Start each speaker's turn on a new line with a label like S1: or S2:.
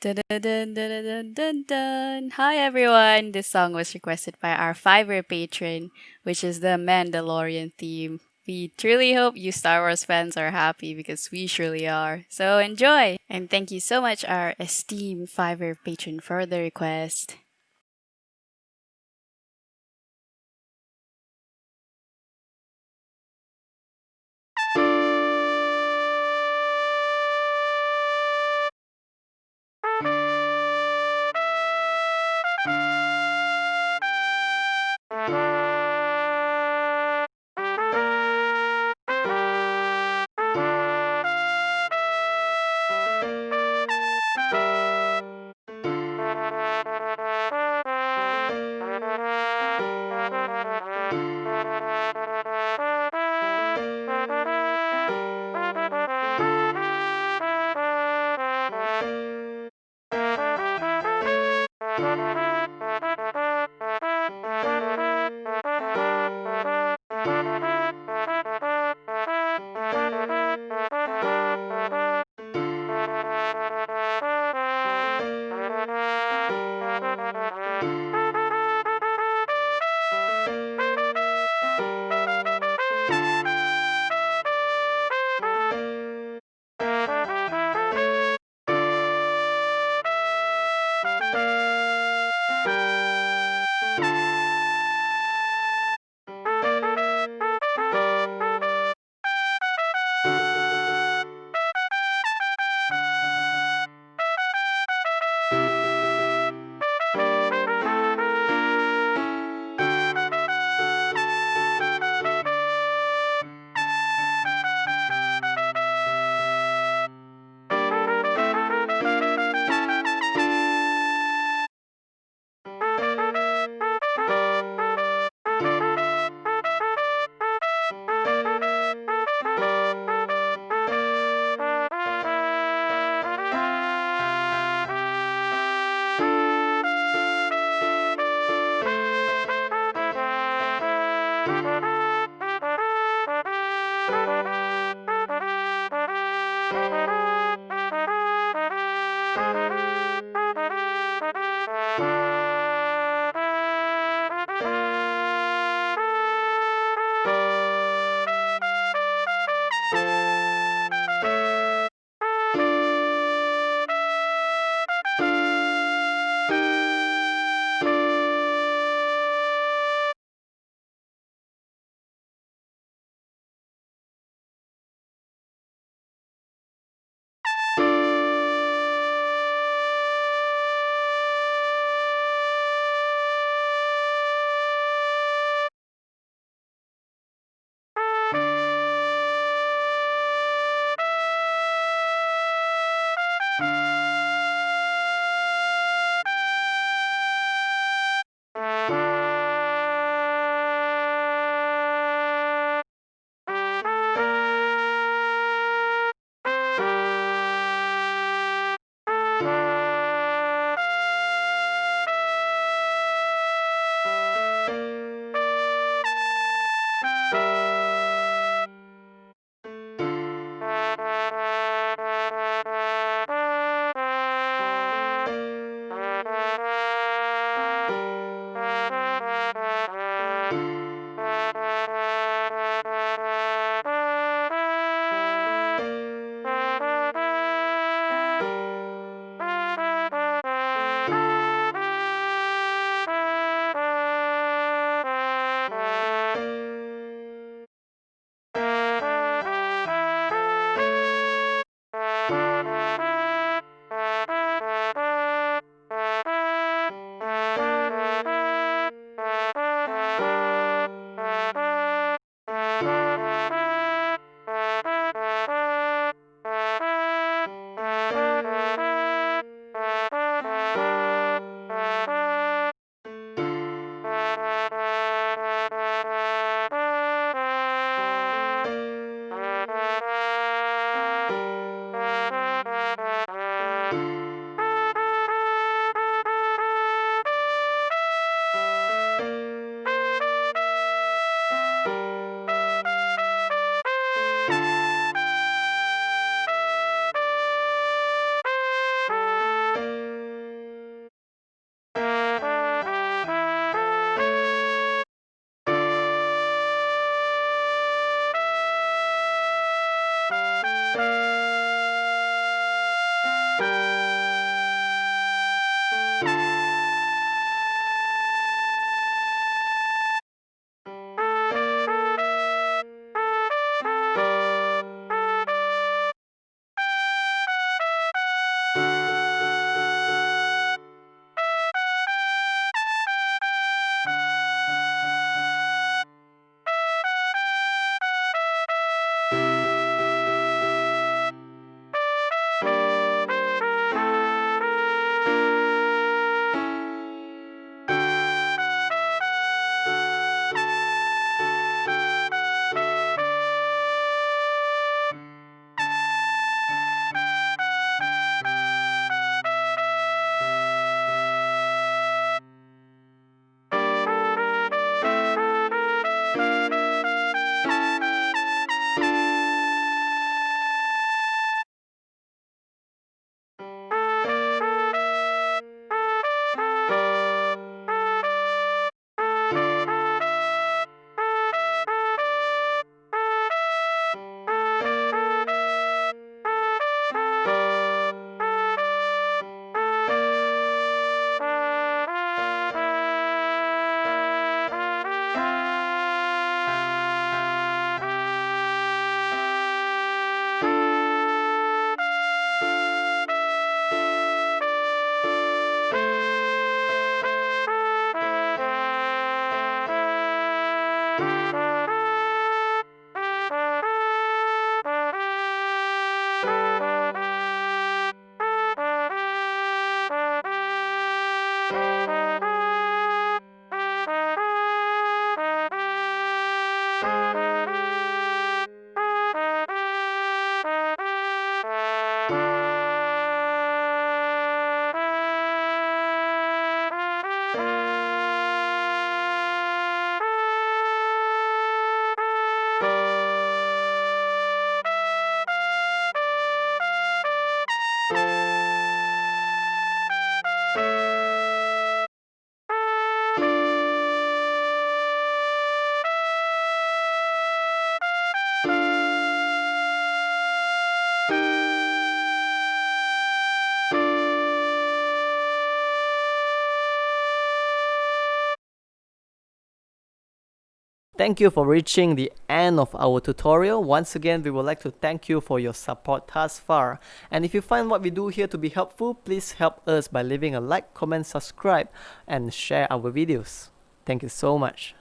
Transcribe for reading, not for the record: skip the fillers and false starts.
S1: Dun, dun, dun, dun, dun, dun, dun. Hi everyone! This song was requested by our Fiverr patron, which is the Mandalorian theme. We truly hope you Star Wars fans are happy because we surely are. So enjoy! And thank you so much, our esteemed Fiverr patron, for the request.
S2: Thank you for reaching the end of our tutorial. Once again, we would like to thank you for your support thus far. And if you find what we do here to be helpful, please help us by leaving a like, comment, subscribe, and share our videos. Thank you so much.